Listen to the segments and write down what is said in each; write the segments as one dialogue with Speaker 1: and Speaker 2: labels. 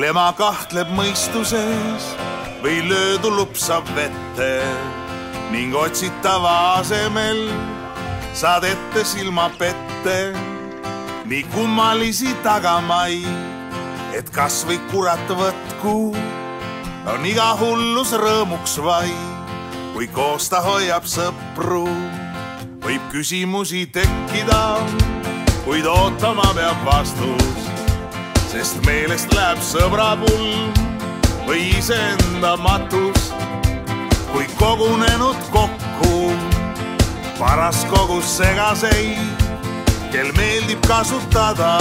Speaker 1: mil ema kahtleb mõistuses või löödu lupsab vette ning otsitava asemel saad ette silma pette nii kummalisi tagamaid, et kas või kurat võtku on iga hullus rõõmuks vaid, kui koos ta hoiab sõpru. Võib küsimusi tekkida, kuid ootama peab vastus, sest meelest läheb sõbrapulm või iseenda matus. Kui kogunenud kokku paras kogus segaseid, kel meeldib kasutada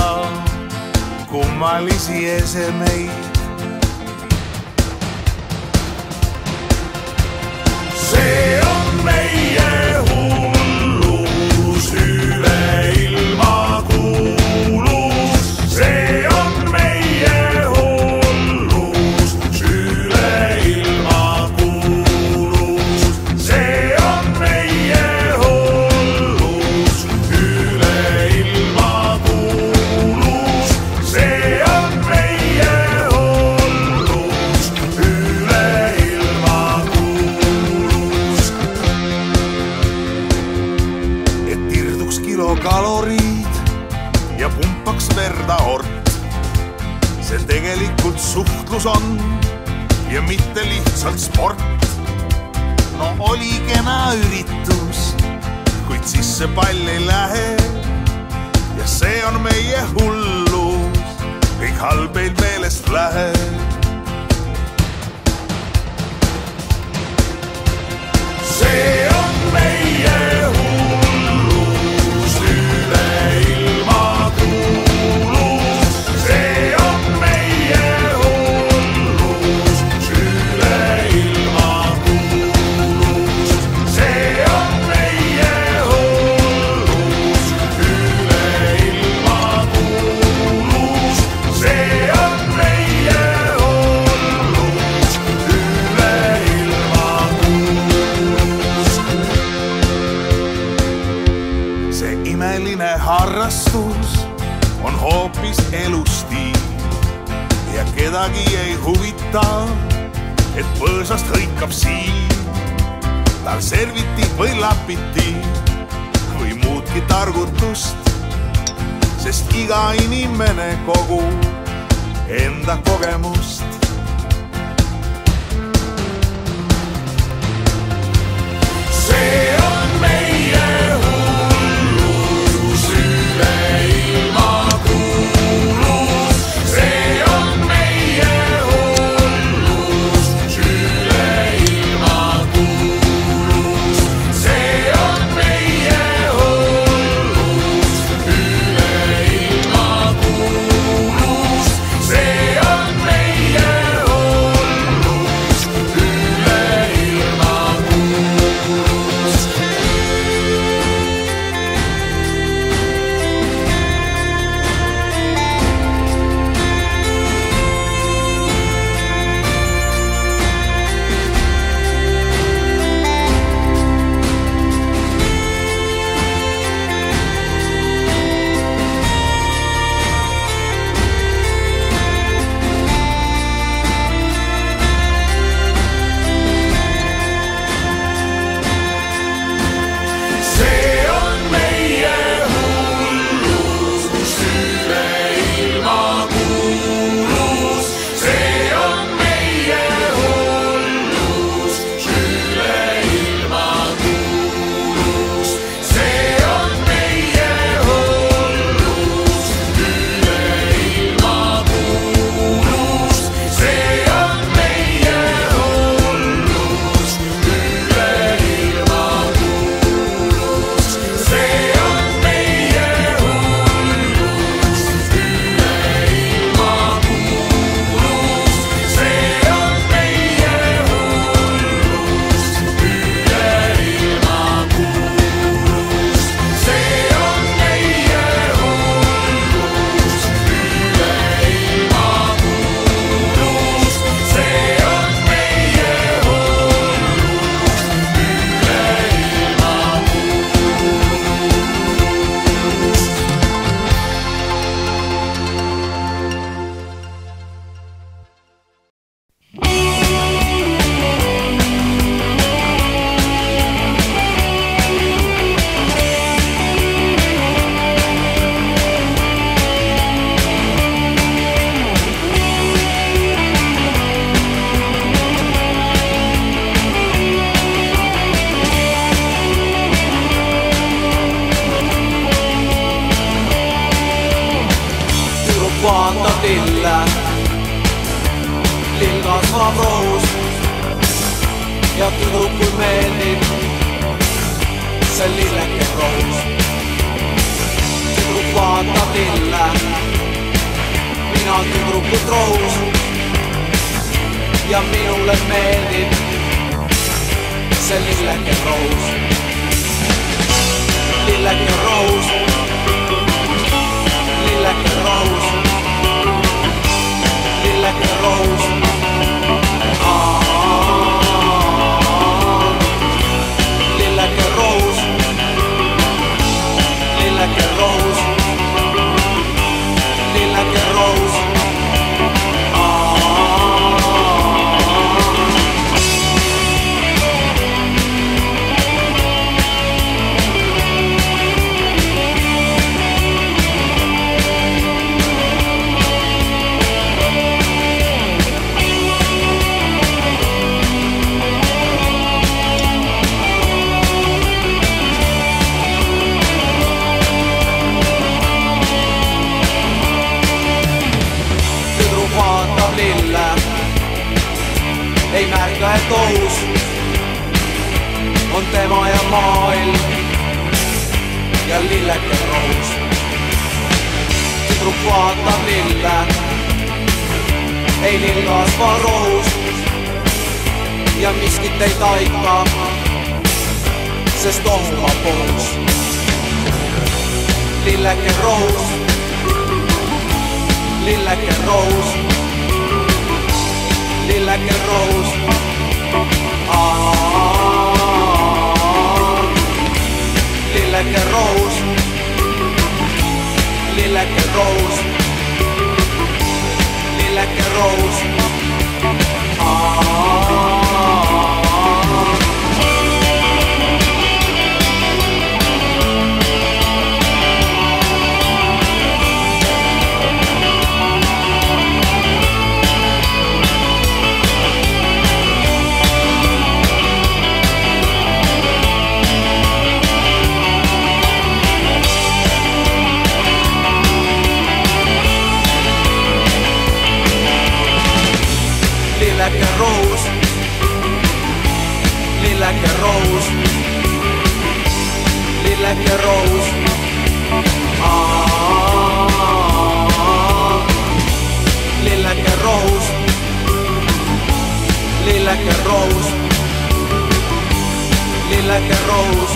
Speaker 1: kummalisi esemeid. See on meie hullus, üle ilma kuulus. See on meie hullus, üle ilma kuulus. See on meie hullus, üle ilma kuulus. See on meie hullus, üle ilma kuulus. Et tirduks kilokaloriid ja pumpaks verda ort, see tegelikult suhtlus on ja mitte lihtsalt sport. No oli kena üritus, kuid sisse pall ei lähe ja see on meie hullus, kõik halb meil meelest läheb. See on meie hullus, üle ilma kuulus. See on meie hullus, üle ilma kuulus. See on meie hullus, üle ilma kuulus. See on meie hullus, üle ilma kuulus. See imeline harrastus on hoopis elustiil ja kedagi ei huvita, et põõsast hõikab siil. Tal serviti või lapiti või muudki targutust, sest iga inimene kogub enda kogemust. See on meie hullus, üle ilma kuulus. See on meie hullus, üle ilma kuulus. See on meie hullus, üle ilma kuulus. See on meie
Speaker 2: lille. Lill kasvab rohus ja tüdrukul meeldib see lilleke rohus. Tüdruk vaatab lille, mina tüdrukut rohus ja minule meeldib see lilleke rohus. Lilleke rohus, lilleke rohus, lilleke rohus. Lilleke rohus, lilleke rohus, lilleke rohus. Ei märka, et ohus on tema ja maailm ja lilleke rohus. Tüdruk vaatab lille, ei lill kasva rohus ja miskit ei taika, sest ohuma pohus. Lilleke rohus, lilleke rohus, lilleke rohus. Lilleke rohus, lilleke rohus, lilleke rohus. Lilleke rohus, lilleke rohus, lilleke rohus. Lilleke rohus, lilleke rohus, lilleke rohus.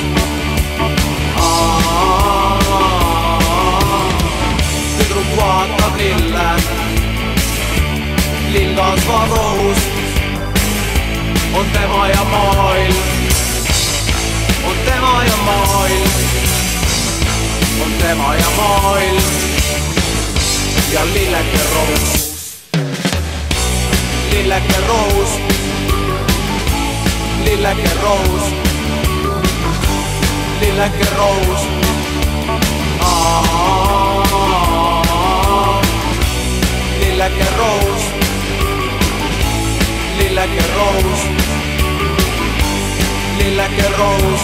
Speaker 2: Tüdruk vaatab lille, lill kasvab rohus, on tema ja maailm, on tema ja maailm, on tema ja maailm ja lilleke rohus. Lilleke rohus, lilleke rohus, lilleke rohus. Lilleke rohus, lilleke rohus, lilleke rohus.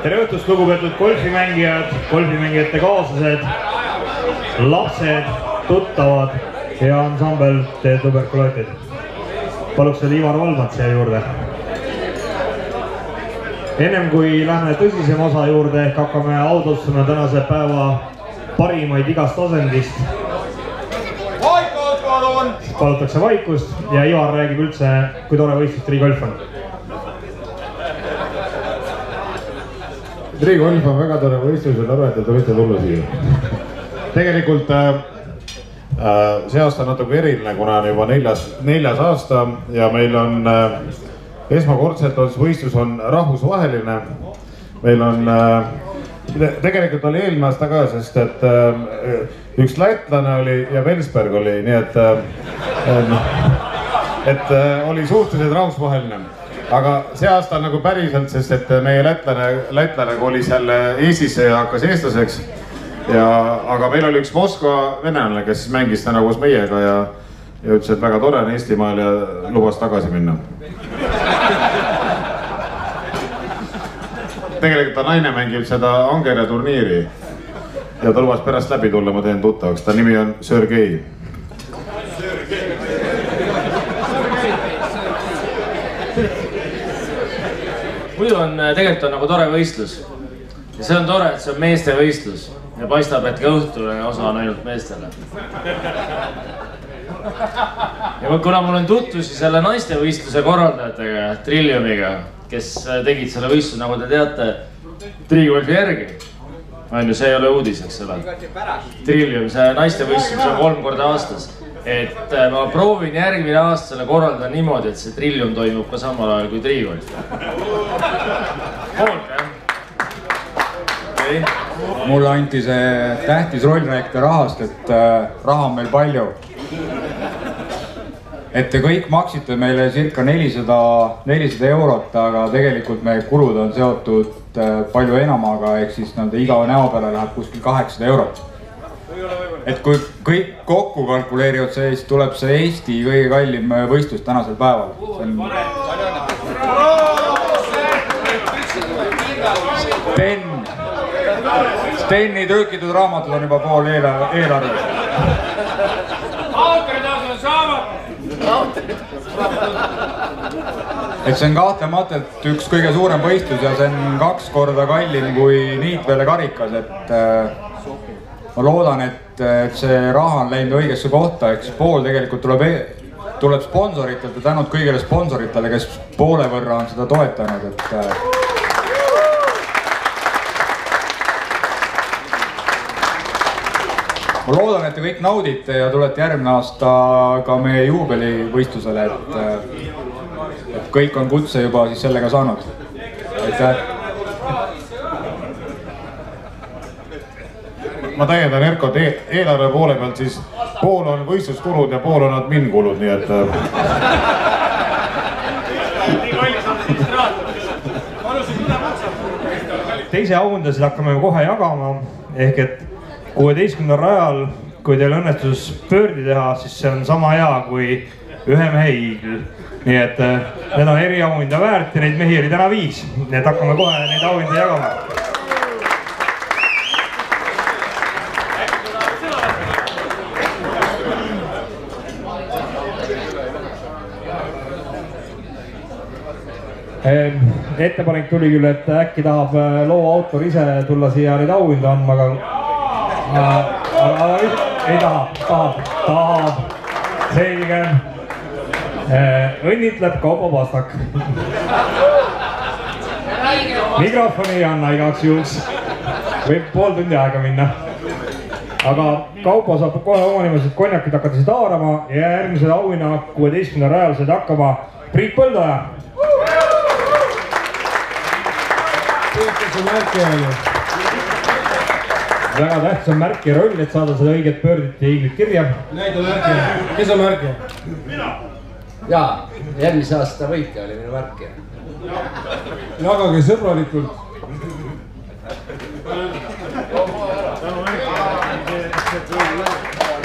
Speaker 3: Tere õhtust, lugupeetud golfimängijad, golfimängijate kaaslased, lapsed, tuttavad ja ansambel The Tuberkulootid. Paluks veel Ivar Valmat siia juurde. Ennem kui lähme tõsisem osa juurde, ehk hakkame audustama tänase päeva parimaid igast asendist.
Speaker 4: Vaikust palun!
Speaker 3: Palutakse vaikust ja Ivar räägib üldse, kui tore võistlus triigolf on.
Speaker 5: Triigolf on väga tore võistlus ja tore, et te tulite tulla siia. Tegelikult see aasta on natuke eriline, kuna on juba neljas aasta ja meil on esmakordselt võistlus on rahvusvaheline. Meil on, tegelikult oli eelmine aasta ka, sest et üks lätlane oli ja Velsberg oli, nii et oli suhteliselt rahvusvaheline. Aga see aasta on nagu päriselt, sest et meie lätlane kolis jälle Eestisse ja hakkas eestlaseks. Aga meil oli üks Moskva venelane, kes mängis täna koos meiega ja ütles, et väga tore on Eestimaal ja lubas tagasi minna. Tegelikult ta naine mängib seda Angerja turniiri ja ta lubas pärast läbi tulla, ma teen tuttavaks, ta nimi on Sergei.
Speaker 4: muidu on tegelikult nagu tore võistlus ja see on tore, et see on meeste võistlus ja paistab, et ka õhtuline osa on ainult meestele. Ja kuna mul on tutvusi selle naiste võistluse korraldajatega, Trilliumiga, kes tegid selle võistluse, nagu te teate, triigolfi järgi. See ei ole uudis, eks ole. Trillium, see naiste võistlus on 3 korda aastas. Et ma proovin järgmine aasta selle korraldada niimoodi, et see Trillium toimub ka samal ajal kui triigolf. Poolt, jah?
Speaker 6: Mulle anti see tähtis roll rääkida rahast, et raha on meil palju. Et te kõik maksite meile circa 400 eurot, aga tegelikult meie kulud on seotud palju enamaga, ehk siis iga näo peale läheb kuskil 800 eurot. Et kui kõik kokku kalkuleerivad, siis tuleb see Eesti kõige kallim võistlus tänasel päeval. Steni tõlkitud raamatud on juba pool eelarve.
Speaker 7: Autoritasu on saamata!
Speaker 6: Et see on kahtlematult üks kõige suurem võistlus ja see on 2 korda kallim kui Niitvere karikas, et ma loodan, et see raha on läinud õigesse kohta, eks pool tegelikult tuleb sponsoritelt ja tänud kõigile sponsoritele, kes poole võrra on seda toetanud, et ma loodan, et te kõik naudite ja tulete järgmine aasta ka meie juubelivõistlusele, et kõik on kutse juba siis sellega saanud. Aitäh!
Speaker 5: Ma täiendan Erkot eelarve poole pealt, siis pool on võistluskulud ja pool on admin kulud, nii et...
Speaker 3: Teise auhindasid hakkame kohe jagama, ehk et 16. rajal, kui teil õnnestus pöördi teha, siis see on sama hea kui ühe mehe iigl. Nii et need on eriauhinda väärt ja neid mehi oli täna 5. Nii et hakkame kohe neid auhinda jagama. Ettepanek tuli küll, et äkki tahab loo autor ise tulla siia neid auhinda andma, aga ei tahab. Selge. Õnnitleb Kaupo Pastak. Mikrofoni ei anna igaks juhuks. Võib pool tundi aega minna. Aga Kaupo saab kohe omanimused konjakid hakata seda haarama ja järgmised auhinna 16. rajal seda hakkama Priit Põldoja. Väga tähtis on märki roll, et saada seda õiget pöördit ja iiglit kirja.
Speaker 7: Näida märki. Kes on märki?
Speaker 8: Mina! Jaa, järgmise aasta võitja oli minu märki.
Speaker 7: Jagage sõbralikult.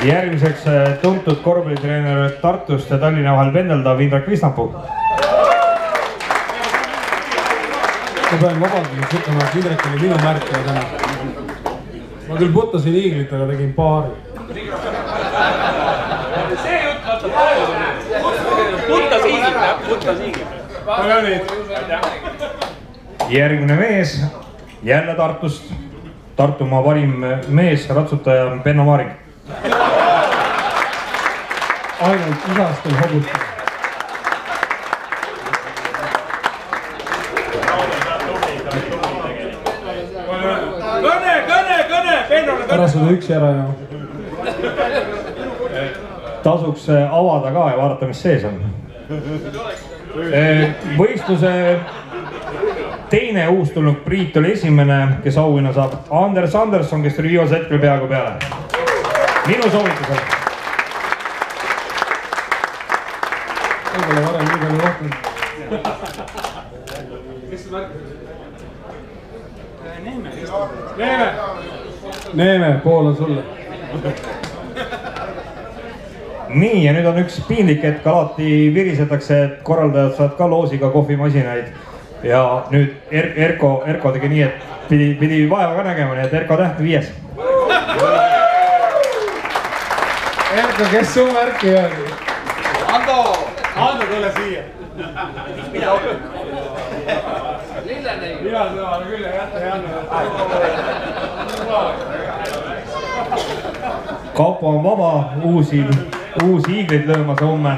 Speaker 3: Järgmiseks tuntud korvpallitreener Tartust ja Tallinna vahel pendeldav Indrek Visnapuu.
Speaker 7: Ma pean vabanduseks ütlema, et Indrek oli minu märki ja täna. Ma küll puttasin iiglit, aga tegin paari.
Speaker 2: See jutt vaata paari. Puttas iiglit.
Speaker 7: Aga nüüd.
Speaker 3: Järgmine mees, jälle Tartust. Tartumaa parim mees, ratsutaja Benno Maarik.
Speaker 7: Ainult isastel hobustel. Ära seda üksi ära ja...
Speaker 3: Tasuks avada ka ja vaadata, mis sees on. Võistluse teine uustulnud Priit oli esimene, kes auhinna saab. Anders Anderson, kes tuli viimase hetkel peaaegu peale. Minu soovitusel.
Speaker 7: Võib-olla varem nii palju rohkem. Kes see märk? Neeme, pool on sulle.
Speaker 3: nii, ja nüüd on üks piinlik hetk, alati virisetakse, et korraldajad saavad ka loosiga kohvimasinaid. Ja nüüd Erko tegi nii, et pidi vaeva ka nägema, nii et Erko Täht 5.
Speaker 7: Erko, kes su märki on?
Speaker 2: Ando,
Speaker 7: tule siia. Mina sõnal küll ja jätta ei anna.
Speaker 3: Kaupo on vaba, uusi hiigleid löömas homme.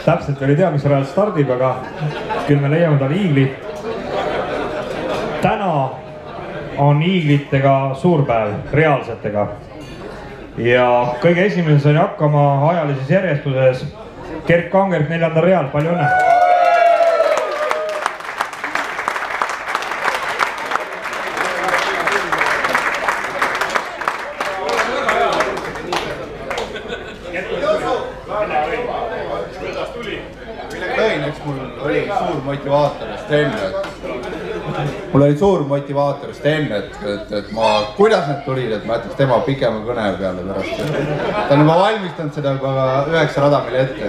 Speaker 3: Täpselt oli tea, mis rajal stardib, aga küll me leiame tal hiigli. Täna on hiiglitega suurpäev, reaalsetega. Ja kõige esimene sai hakkama ajalises järjestuses Gert Kangert 4. real, palju õnne!
Speaker 9: Mul oli suur motivaator just enne, et kuidas need tulid, et ma jätaks tema pikema kõne peale pärast. Ta on juba valmistanud seda juba 9 rada meile ette.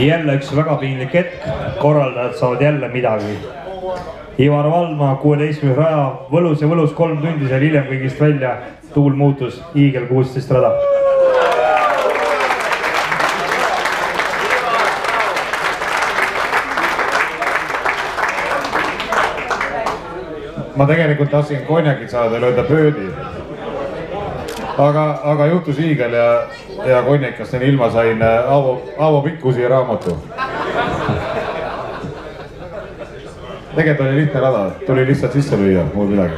Speaker 3: Jälle üks väga piinlik hetk, korraldajad saavad jälle midagi. Ivar Valdmaa 16. raja, võlus ja võlus 3 tundi seal hiljem kõigist välja. Tuul muutus, hiigel 16 rada.
Speaker 5: Ma tegelikult tahtsin konjakit saada ja lööda pöödi. Aga juhtus hiigel ja konjakast ilma sain Aavo Pikkusi raamatu. Tegelikult oli lihtne rada, tuli lihtsalt sisse lüüa, mul midagi.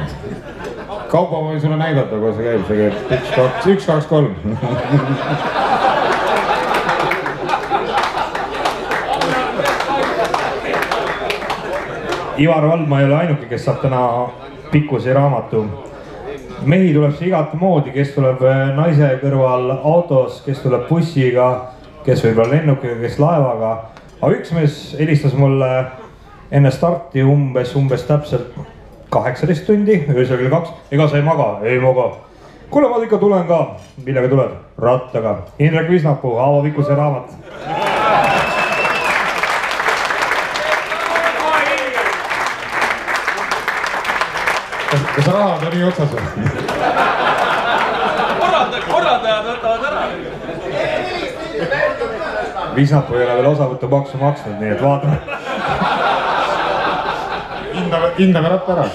Speaker 5: Kaupo võin sulle näidata, kui see käib 1, 2, 3.
Speaker 3: Ivar Valdmaa ei ole ainuke, kes saab täna Pikkuse raamatu. Mehi tuleb see igat moodi, kes tuleb naise kõrval autos, kes tuleb bussiga, kes võib-olla lennukiga, kes laevaga. Aga üks mees helistas mulle enne starti umbes täpselt 18 tundi, öösel kell 2. Ega sa ei maga? Ei maga. Kuule, ma ikka tulen ka. Millega tuled? Rattaga. Indrek Visnapuu, Aavo Pikkuse raamat.
Speaker 5: Kas rahad on nii otsas või?
Speaker 2: Korraldajad võtavad ära.
Speaker 3: Visnapuu ei ole veel osavõtumaksu maksnud, nii et vaatame.
Speaker 5: Hindame ratta ära.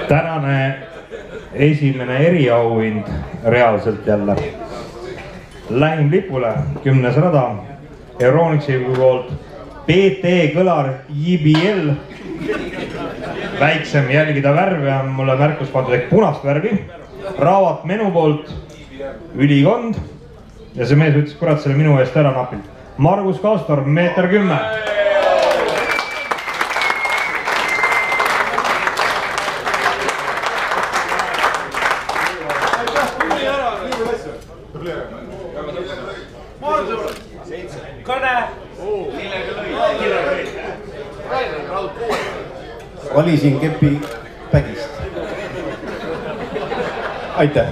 Speaker 3: Tänane esimene eriauhind reaalselt jälle. Lähim lipule 10. rada, Euronixi poolt PT Kõlar JBL. Väiksem jälgida värve on mulle märkus pandud ehk punast värvi. Raavat menu poolt Ülikond. Ja see mees ütles kurat selle minu eest ära napilt. Margus Kastor, 1,10 meetrit.
Speaker 9: Valisin kepi pägist. Aitäh.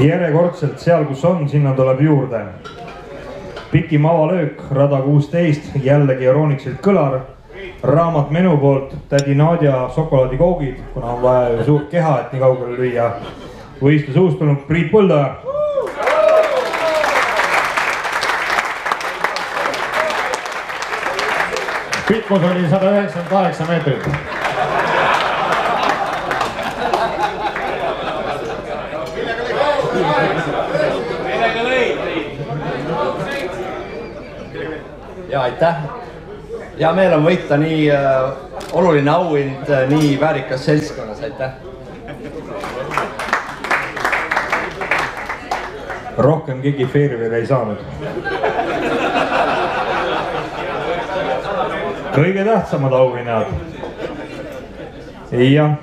Speaker 3: Järjekordselt seal, kus on, sinna tuleb juurde. Pikim avalöök, rada 16, jällegi Euronixilt Kõlar. Raamat menu poolt tädi Nadja šokolaadikoogid, kuna on vaja ju suurt keha, et nii kaugele lüüa. Võistlus uustunud Priit Põldaja.
Speaker 5: Pikkus oli 198 meetrit.
Speaker 8: Ja aitäh. Hea meel on võita nii oluline auhind nii väärikas seltskonnas, aitäh.
Speaker 3: Rohkem keegi Fairway'le ei saanud. Kõige tähtsamad auhinnad. Jah,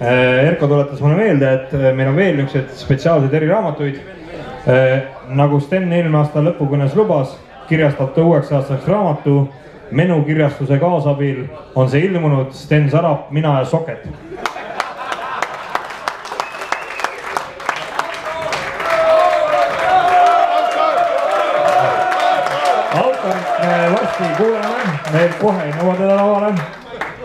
Speaker 3: Erko tuletas mulle meelde, et meil on veel niisuguseid spetsiaalseid eriraamatuid. Nagu Sten eelmine aasta lõpukõnes lubas, kirjastab ta uueks aastaks raamatu. Menu kirjastuse kaasabil on see ilmunud Sten Sarap, mina ja Soket. Autorit me varsti kuuleme, me kohe ei nõua teda lavale.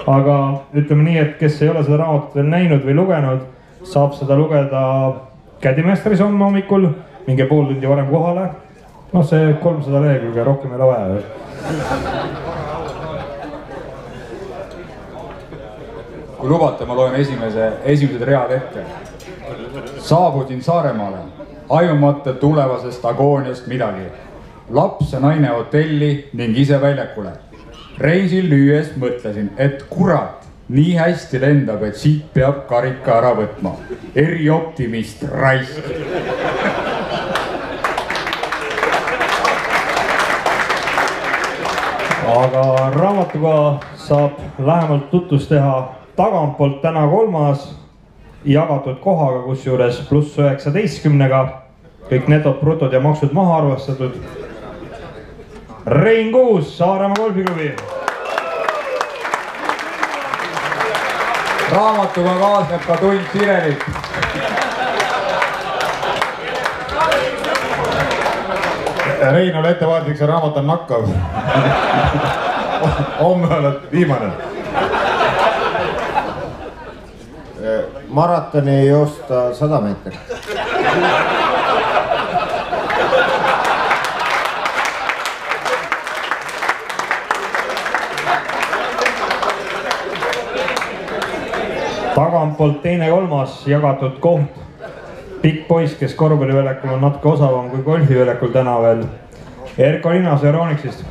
Speaker 3: Aga ütleme nii, et kes ei ole seda raamatut veel näinud või lugenud, saab seda lugeda Kädimeestris homme hommikul, minge pool tundi varem kohale. No see 300 lehekülge, rohkem ei ole vaja.
Speaker 6: Kui lubate, ma loen esimesed read ette. Saabusin Saaremaale, ajumata tulevasest agooniast midagi. Laps ja naine hotelli ning ise väljakule. Reisil lüües mõtlesin, et kurat, nii hästi lendab, et siit peab karika ära võtma. Erioptimist raisk.
Speaker 3: Aga raamatuga saab lähemalt tutvust teha tagantpoolt täna 3. jagatud kohaga, kus juures +19-ga. Kõik netod, brutod ja maksud maha arvestatud. Rein Kuus, Saaremaa golfiklubi.
Speaker 6: Raamatuga kaasneb ka tund sirelit.
Speaker 5: Rein, ole ettevaatlik, see raamat on nakkav. Homme oled viimane.
Speaker 10: Maratoni joosta 100 meetrit.
Speaker 3: Tagantpoolt 2.–3. jagatud koht. Pikk poiss, kes korvpalliväljakul on natuke osavam kui golfiväljakul täna veel. Erko Linnas Euronicsist.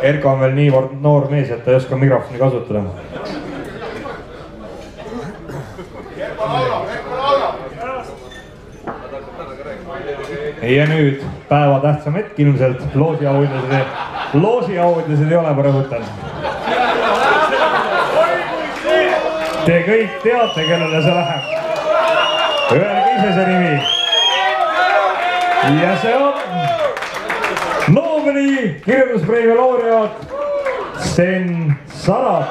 Speaker 3: Erko on veel niivõrd noor mees, et ta ei oska mikrofoni kasutada. Ja nüüd päeva tähtsam hetk ilmselt loosiauudlised ei ole, ma rõhutan. Te kõik teate, kellele see läheb. Öelge ise see nimi. Ja see on Nobeli kirjanduspreemia laureaat Sten Sarap.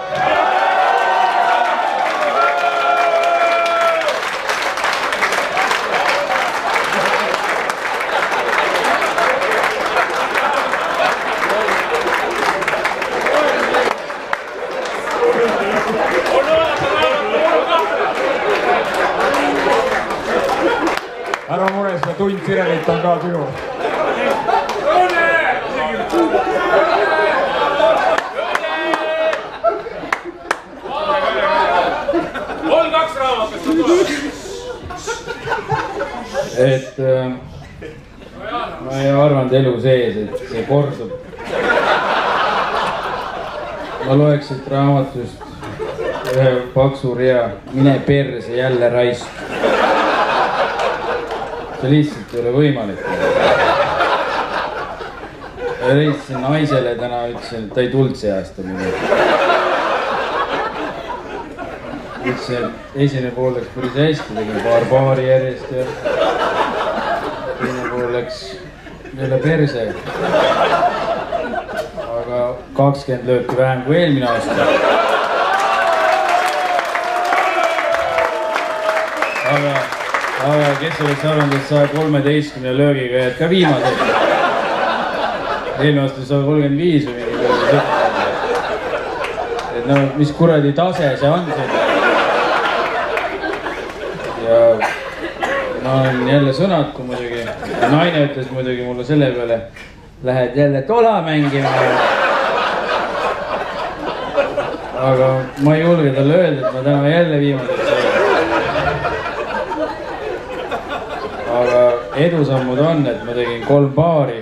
Speaker 6: Ära mures, ka tund sirelit on ka sinu.
Speaker 11: On 2 raamatut on tulevad.
Speaker 12: Et ma ei arvanud elu sees, et see kordub. Ma loeks siit raamatust ühe paksu rea, mine perse jälle raisk. See lihtsalt ei ole võimalik. Reitsin naisele täna, ütlesin, et ta ei tulnud see aasta midagi. Ütlesin, et esimene pool läks päris hästi, tegin paar baari järjest ja teine pool läks jälle perse. Aga 20 lööki vähem kui eelmine aasta. Aga kes oleks arvanud, et 113 löögiga jääd ka viimased? Eelmine aasta 135 või mingi. Et no, mis kuradi tase see on siin? Ja ma olen jälle sõnatu muidugi. Naine ütles muidugi mulle selle peale, lähed jälle tola mängima. Aga ma ei julge talle öelda, et ma täna jälle viimased sõin. Aga edusammud on, et ma tegin 3 baari,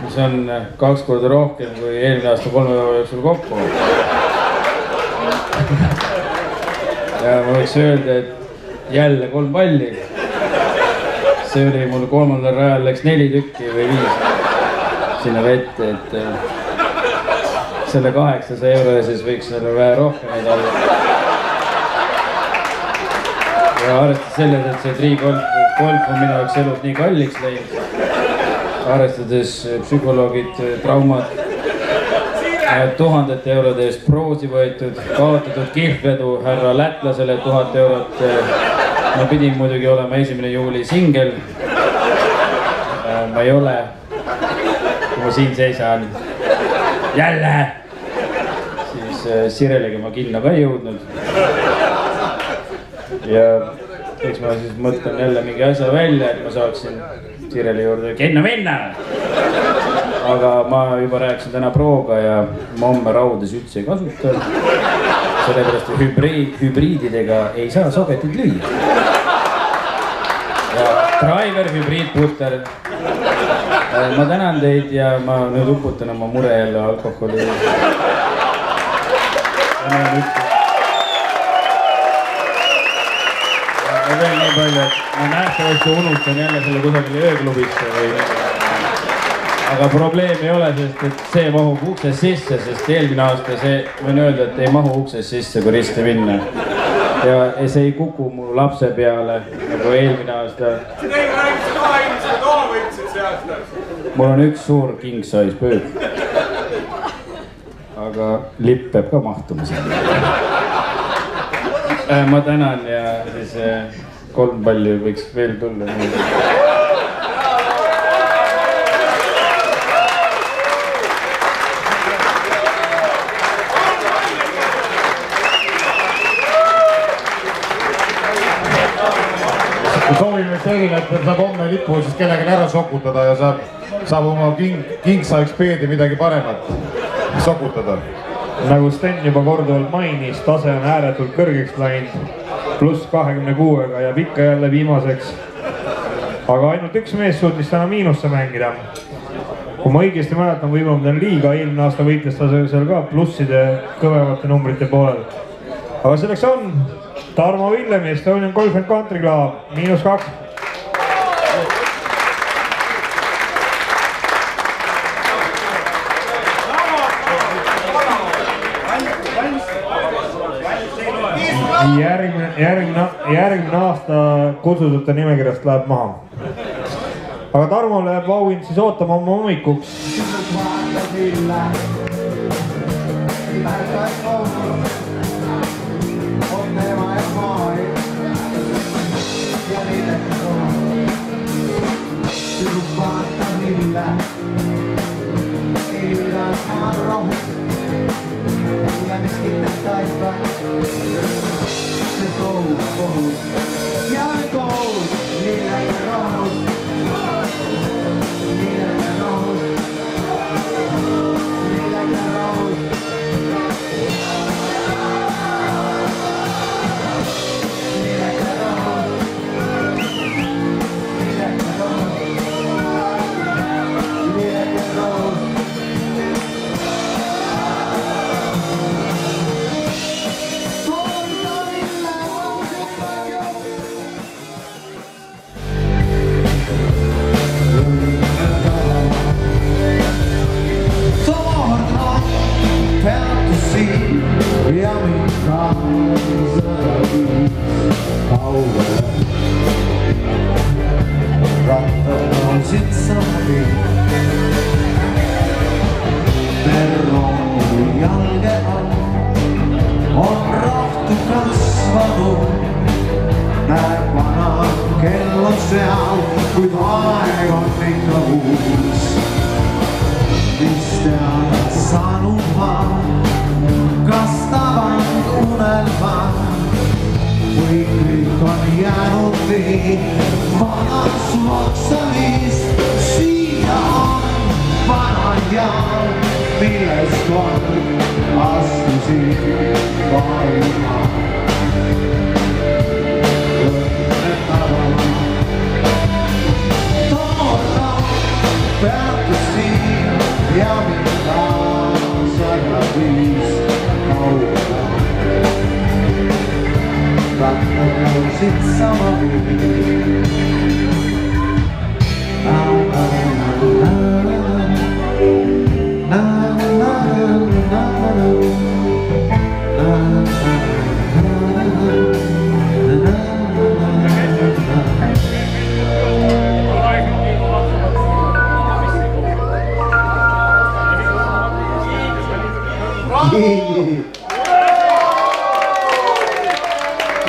Speaker 12: mis on 2 korda rohkem kui eelmine aasta 3 päeva jooksul kokku. Ja ma võiks öelda, et jälle 3 palli. see oli mul 3. rajal läks 4 tükki või 5 sinna vette, et selle 800 euro ja siis võiks selle vähe rohkem neid olla. Ja arvestades selles, et see triigolf on minu jaoks elus nii kalliks läinud, arvestades psühholoogid, traumad, 1000 eurode eest proosi võetud, kaotatud kihlvedu härra lätlasele 1000 eurot. Ma pidin muidugi olema 1. juuli singel. Ma ei ole, kui ma siin seisan jälle, siis Sirelegi ma kinno ka ei jõudnud. Ja eks ma siis mõtlen jälle mingi asja välja, et ma saaksin Sirele juurde kinno minna. Aga ma juba rääkisin täna Prooga ja ma homme raudes üldse ei kasuta. Sellepärast hübriididega ei saa soketit lüüa. Ja driver, hübriidputter. Ma tänan teid ja ma nüüd uputan oma mure jälle alkoholi. Ja veel nii palju, et ma nähtavasti unustan jälle selle kusagile ööklubisse või... Aga probleem ei ole, sest et see mahub uksest sisse, sest eelmine aasta see, võin öelda, et ei mahu uksest sisse, kui risti minna. Ja see ei kuku mu lapse peale, nagu eelmine aasta.
Speaker 11: Seda ei räägis kahe inimesega toa võtsid see aasta.
Speaker 12: Mul on üks suur king size pööd. Aga lipp peab ka mahtuma sinna. Ma tänan ja siis 3 palli võiks veel tulla.
Speaker 5: Soovime teile, et saab homme lipu siis kellegi ära sokutada ja saab oma king size peedi midagi paremat sokutada.
Speaker 3: Nagu Sten juba korduvalt mainis, tase on ääretult kõrgeks läinud, +26-ga jääb ikka jälle viimaseks. Aga ainult üks mees suutis täna miinusse mängida. Kui ma õigesti mäletan, võib-olla ma teen liiga, eelmine aasta võitles ta seal ka plusside kõvemate numbrite poolel. Aga selleks on Tarmo Villemi, Estonian Golf & Country Club, -2. Järgmine aasta kutsutute nimekirjast läheb maha. Aga Tarmo läheb auhind siis ootama oma hommikuks.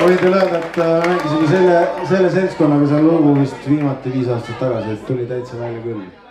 Speaker 13: võin teile öelda, et mängisime selle seltskonnaga seal lugu vist viimati 5 aastat tagasi, et tuli täitsa välja küll.